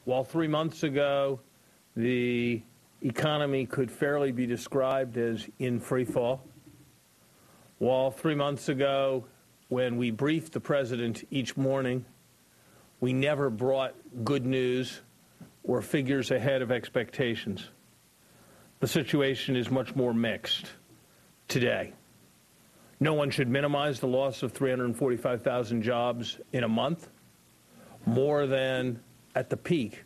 While 3 months ago the economy could fairly be described as in free fall, while 3 months ago when we briefed the president each morning, we never brought good news or figures ahead of expectations, the situation is much more mixed today. No one should minimize the loss of 345,000 jobs in a month, more than at the peak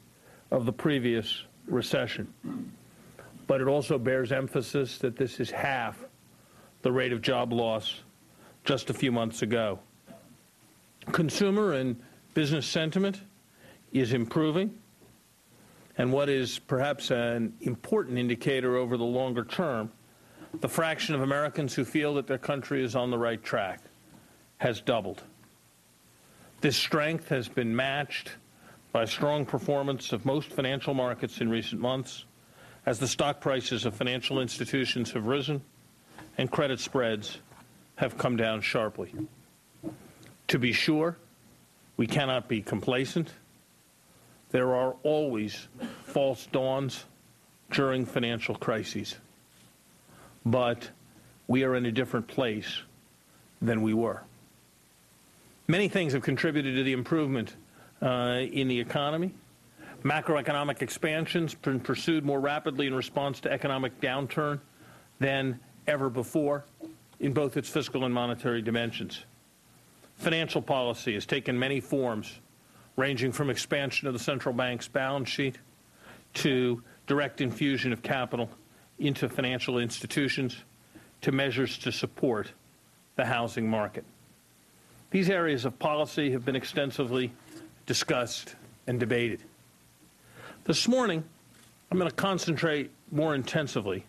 of the previous recession. But it also bears emphasis that this is half the rate of job loss just a few months ago. Consumer and business sentiment is improving, and what is perhaps an important indicator over the longer term, the fraction of Americans who feel that their country is on the right track has doubled. This strength has been matched by strong performance of most financial markets in recent months, as the stock prices of financial institutions have risen and credit spreads have come down sharply. To be sure, we cannot be complacent. There are always false dawns during financial crises, but we are in a different place than we were. Many things have contributed to the improvement in the economy. Macroeconomic expansion's been pursued more rapidly in response to economic downturn than ever before in both its fiscal and monetary dimensions. Financial policy has taken many forms, ranging from expansion of the central bank's balance sheet to direct infusion of capital into financial institutions to measures to support the housing market. These areas of policy have been extensively discussed and debated. This morning, I'm going to concentrate more intensively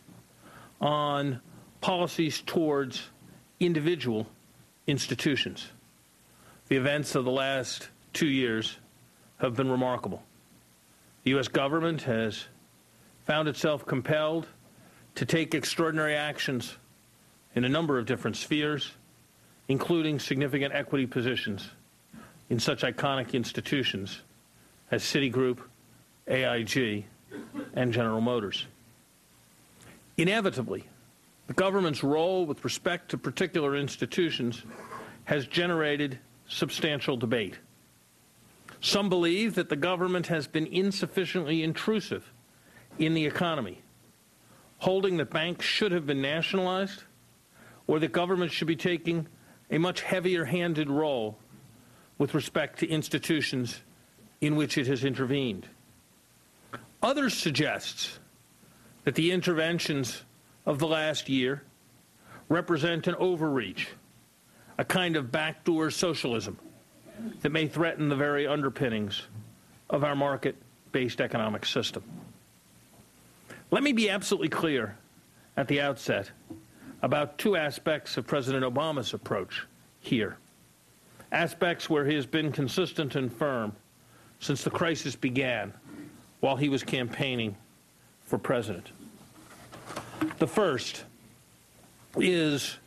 on policies towards individual institutions. The events of the last 2 years have been remarkable. The U.S. government has found itself compelled to take extraordinary actions in a number of different spheres, including significant equity positions in such iconic institutions as Citigroup, AIG, and General Motors. Inevitably, the government's role with respect to particular institutions has generated substantial debate. Some believe that the government has been insufficiently intrusive in the economy, holding that banks should have been nationalized, or that government should be taking a much heavier-handed role with respect to institutions in which it has intervened. Others suggest that the interventions of the last year represent an overreach, a kind of backdoor socialism that may threaten the very underpinnings of our market-based economic system. Let me be absolutely clear at the outset about two aspects of President Obama's approach here, aspects where he has been consistent and firm since the crisis began while he was campaigning for president. The first is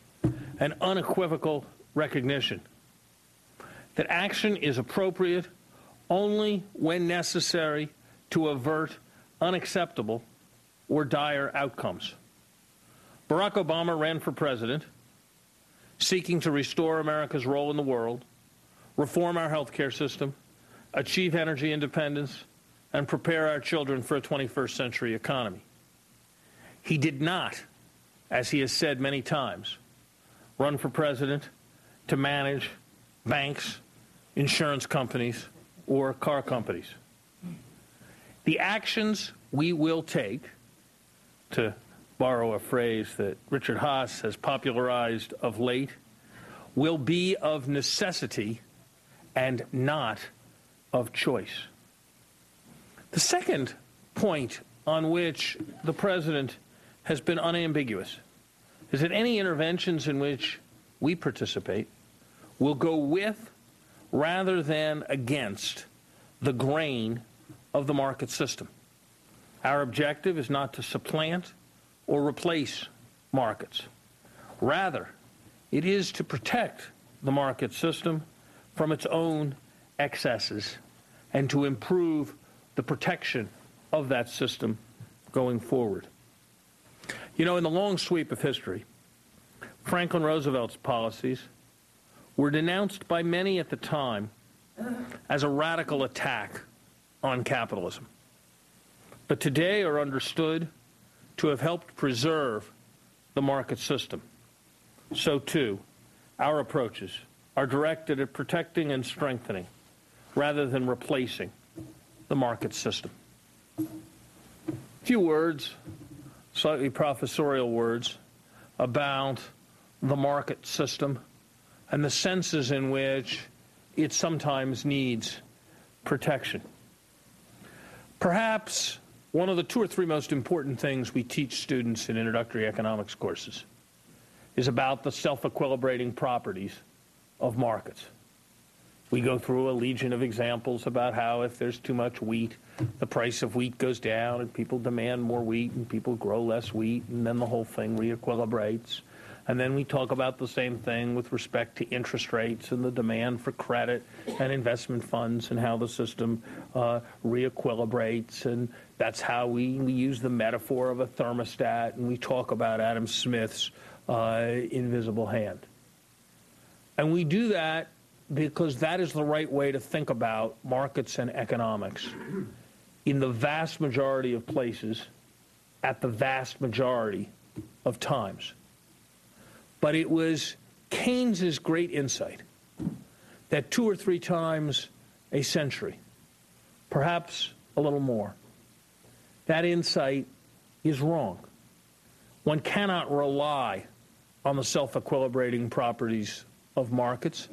an unequivocal recognition that action is appropriate only when necessary to avert unacceptable or dire outcomes. Barack Obama ran for president, seeking to restore America's role in the world, reform our health care system, achieve energy independence, and prepare our children for a 21st century economy. He did not, as he has said many times, run for president to manage banks, insurance companies, or car companies. The actions we will take, to borrow a phrase that Richard Haas has popularized of late, will be of necessity and not of choice. The second point on which the president has been unambiguous is that any interventions in which we participate will go with rather than against the grain of the market system. Our objective is not to supplant or replace markets. Rather, it is to protect the market system from its own excesses and to improve the protection of that system going forward. You know, in the long sweep of history, Franklin Roosevelt's policies were denounced by many at the time as a radical attack on capitalism, but today are understood to have helped preserve the market system. So too, our approaches are directed at protecting and strengthening rather than replacing the market system. A few words, slightly professorial words, about the market system and the senses in which it sometimes needs protection. Perhaps one of the 2 or 3 most important things we teach students in introductory economics courses is about the self-equilibrating properties of markets. We go through a legion of examples about how if there's too much wheat, the price of wheat goes down and people demand more wheat and people grow less wheat, and then the whole thing re-equilibrates. And then we talk about the same thing with respect to interest rates and the demand for credit and investment funds and how the system re-equilibrates. And that's how we use the metaphor of a thermostat, and we talk about Adam Smith's invisible hand. And we do that because that is the right way to think about markets and economics in the vast majority of places at the vast majority of times. But it was Keynes's great insight that 2 or 3 times a century, perhaps a little more, that insight is wrong. One cannot rely on the self-equilibrating properties of markets,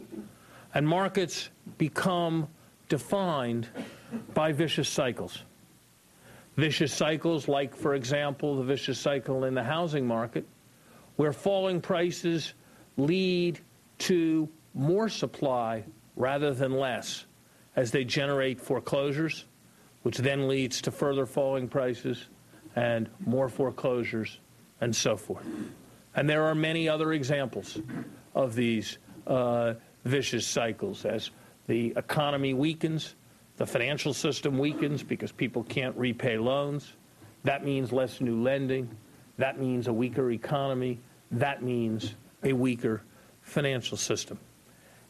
and markets become defined by vicious cycles. Vicious cycles like, for example, the vicious cycle in the housing market, where falling prices lead to more supply rather than less as they generate foreclosures, which then leads to further falling prices and more foreclosures and so forth. And there are many other examples of these vicious cycles. As the economy weakens, the financial system weakens because people can't repay loans. That means less new lending. That means a weaker economy. That means a weaker financial system.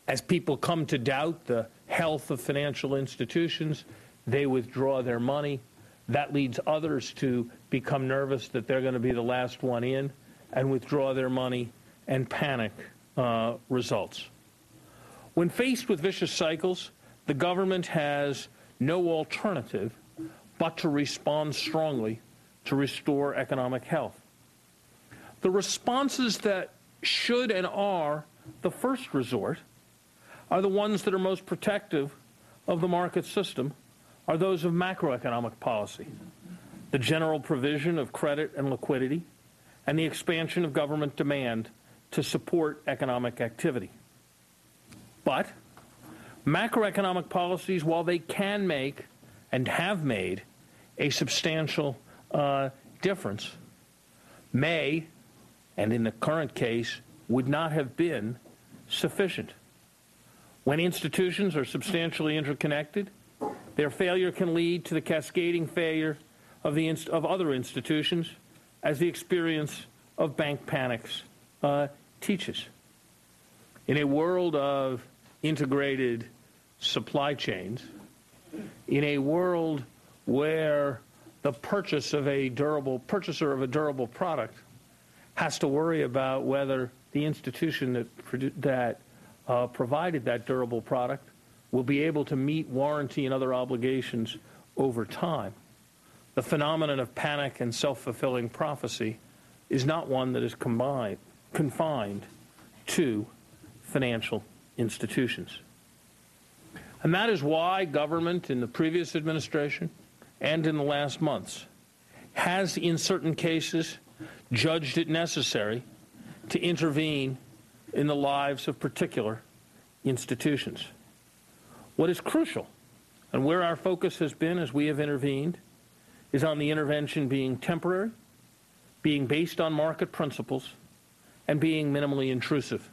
As people come to doubt the health of financial institutions, they withdraw their money. That leads others to become nervous that they're going to be the last one in and withdraw their money, and panic results. When faced with vicious cycles, the government has no alternative but to respond strongly to restore economic health. The responses that should and are the first resort are the ones that are most protective of the market system, are those of macroeconomic policy, the general provision of credit and liquidity, and the expansion of government demand to support economic activity. But macroeconomic policies, while they can make and have made a substantial difference, may, and in the current case, would not have been sufficient. When institutions are substantially interconnected, their failure can lead to the cascading failure of other institutions, as the experience of bank panics teaches. In a world of integrated supply chains, in a world where the purchaser of a durable product has to worry about whether the institution that provided that durable product will be able to meet warranty and other obligations over time, the phenomenon of panic and self-fulfilling prophecy is not one that is confined to financial institutions. And that is why government in the previous administration and in the last months has, in certain cases, judged it necessary to intervene in the lives of particular institutions. What is crucial, and where our focus has been as we have intervened, is on the intervention being temporary, being based on market principles, and being minimally intrusive.